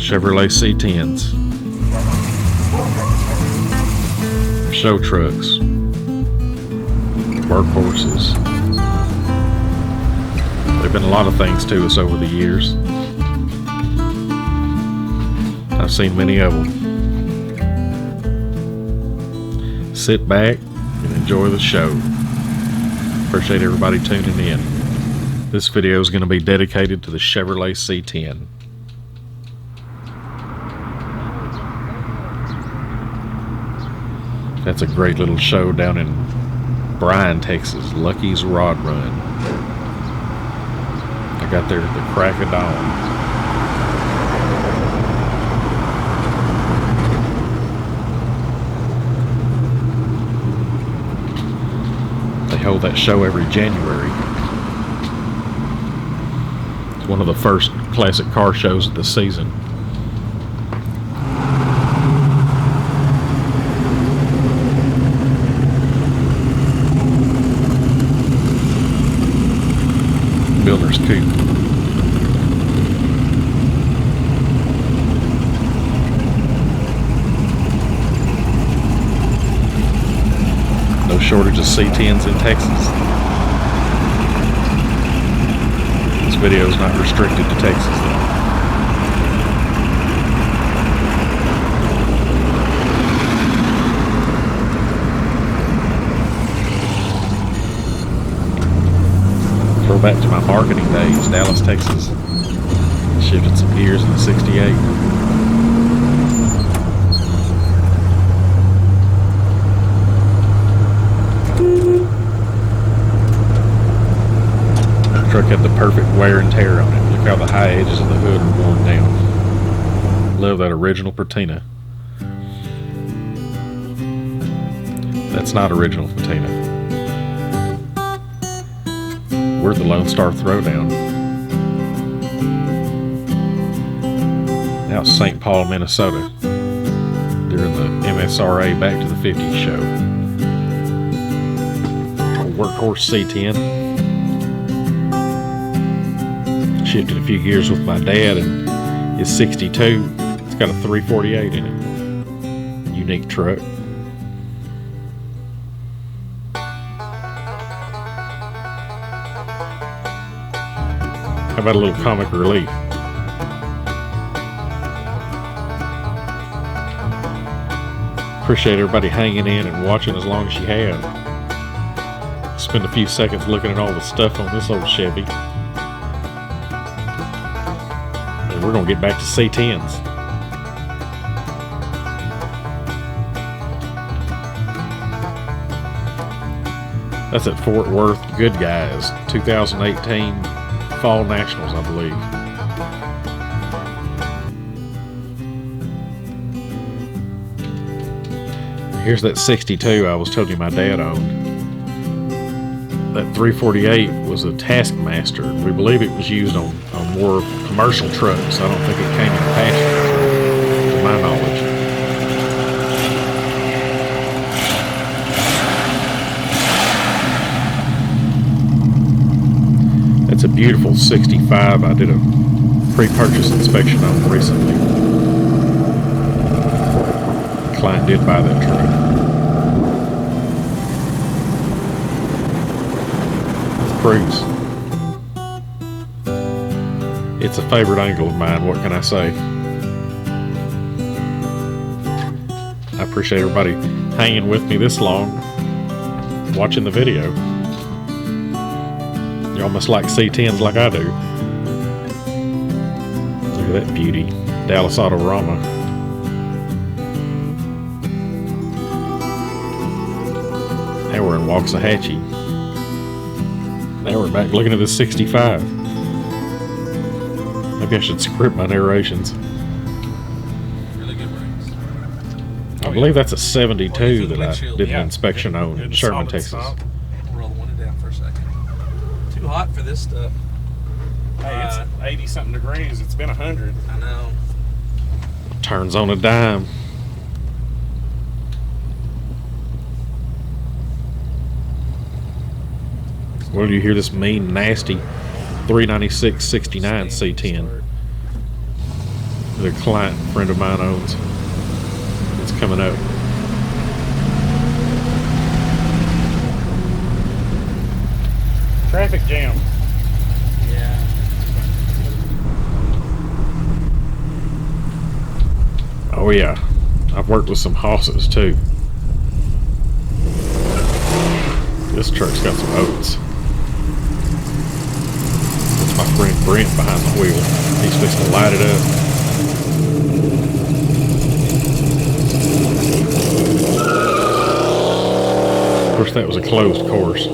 Chevrolet C10s. Show trucks. Workhorses. They've been a lot of things to us over the years. I've seen many of them. Sit back and enjoy the show. Appreciate everybody tuning in. This video is going to be dedicated to the Chevrolet C10. That's a great little show down in Bryan, Texas, Luckeys Rod Run. I got there at the crack of dawn. They hold that show every January. It's one of the first classic car shows of the season. Builder's Coupe. No shortage of C10s in Texas. This video is not restricted to Texas though. Back to my marketing days, Dallas, Texas. Shifted some gears in the 68. The truck had the perfect wear and tear on it. Look how the high edges of the hood are worn down. Love that original patina. That's not original patina. We're the Lone Star Throwdown. Now it's St. Paul, Minnesota. During the MSRA Back to the 50s show. Old workhorse C10. Shifted a few gears with my dad and his 62. It's got a 348 in it. Unique truck. How about a little comic relief? Appreciate everybody hanging in and watching as long as you have. Spend a few seconds looking at all the stuff on this old Chevy. And we're going to get back to C10s. That's at Fort Worth Good Guys, 2018 Fall Nationals, I believe. Here's that 62 I was telling you my dad owned. That 348 was a Taskmaster. We believe it was used on more commercial trucks. I don't think it came in a passenger truck, to my knowledge. It's a beautiful 65 I did a pre-purchase inspection on recently. The client did buy that truck. Cruise. It's a favorite angle of mine, what can I say? I appreciate everybody hanging with me this long, watching the video. Y'all must like C10s like I do. Look at that beauty. Dallas Autorama. Now we're in Waxahachie. Now we're back looking at this 65. Maybe I should script my narrations. Really good brakes. I believe that's a 72 that I did an inspection on in Sherman, Texas. Roll the window down for a second. Too hot for this stuff. Hey, it's 80 something degrees. It's been 100. I know. Turns on a dime. Well, you hear this mean, nasty 396/69 C10. that a client friend of mine owns. It's coming up. Traffic jam. Yeah. Oh yeah, I've worked with some hosses too. This truck's got some oats. That's my friend Brent behind the wheel. He's fixing to light it up. Of course, that was a closed course.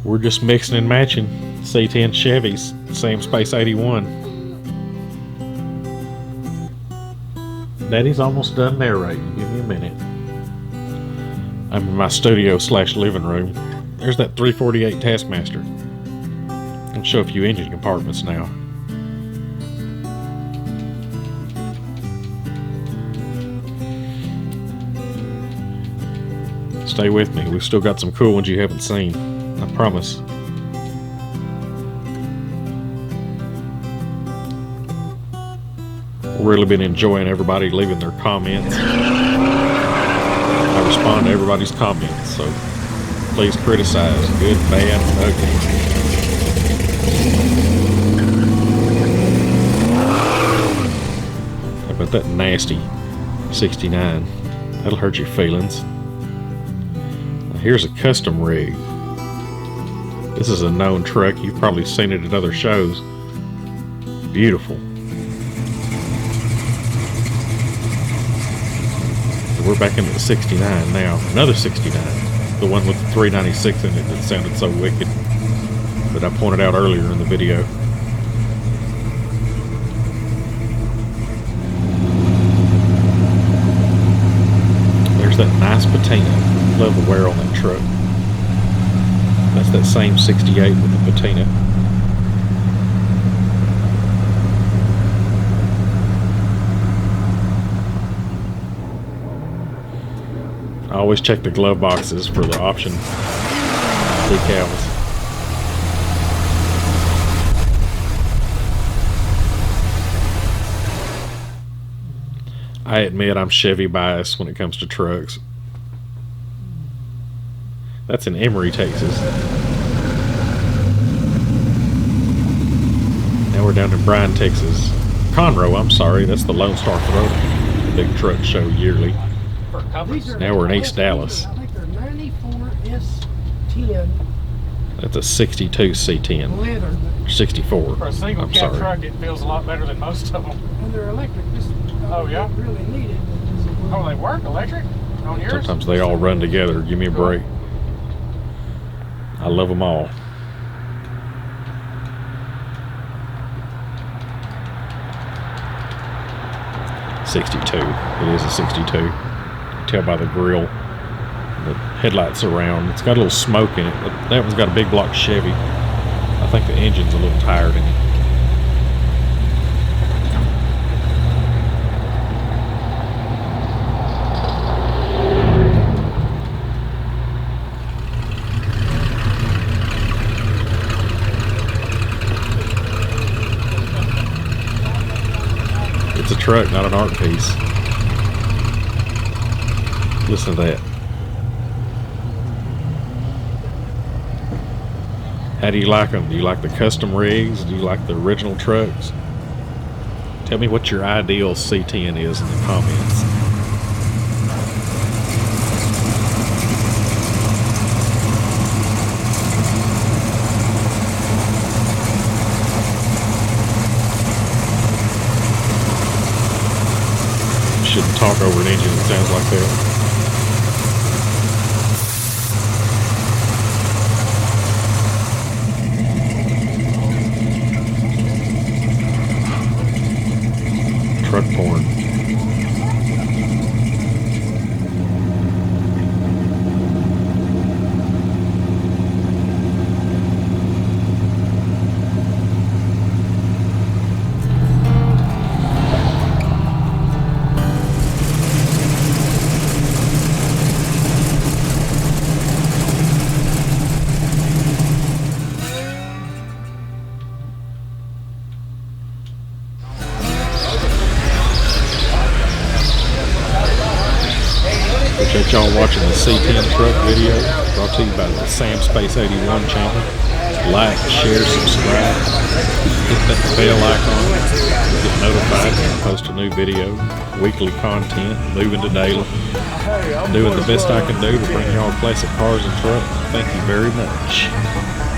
We're just mixing and matching C10 Chevys, same space 81. Daddy's almost done narrating. Give me a minute. I'm in my studio / living room. There's that 348 Taskmaster. I'll show a few engine compartments now. Stay with me. We've still got some cool ones you haven't seen. I promise. Really been enjoying everybody leaving their comments. I respond to everybody's comments, so please criticize, good, bad, ugly. How about that nasty 69? That'll hurt your feelings. Now here's a custom rig. This is a known truck. You've probably seen it at other shows. Beautiful. We're back into the 69 now. Another 69. The one with the 396 in it that sounded so wicked that I pointed out earlier in the video. There's that nice patina. Love the wear on that truck. That's that same 68 with the patina. I always check the glove boxes for the option decals. I admit I'm Chevy biased when it comes to trucks. That's in Emory, Texas. Now we're down in Bryan, Texas. Conroe, I'm sorry, that's the Lone Star Throwdown, the big truck show yearly. Now we're in East Dallas. I think they're 94 S10 That's a 62 C10. leather, 64. For a single I'm cab sorry. truck, it feels a lot better than most of them. and they're electric. This Oh, yeah? really needed. Oh, they work electric on yours? Sometimes they all run together. Give me a break. I love them all. '62. It is a '62. You can tell by the grill. The headlights around. It's got a little smoke in it, but that one's got a big block Chevy. I think the engine's a little tired in it. It's a truck, not an art piece. Listen to that. How do you like them? Do you like the custom rigs? Do you like the original trucks? Tell me what your ideal C10 is in the comments. You shouldn't talk over an engine that sounds like that. Truck porn. Appreciate y'all watching the C10 truck video brought to you by the Sam Space 81 channel. Like, share, subscribe, hit that bell icon, get notified when I post a new video, weekly content, moving to daily. Doing the best I can do to bring y'all classic cars and trucks. Thank you very much.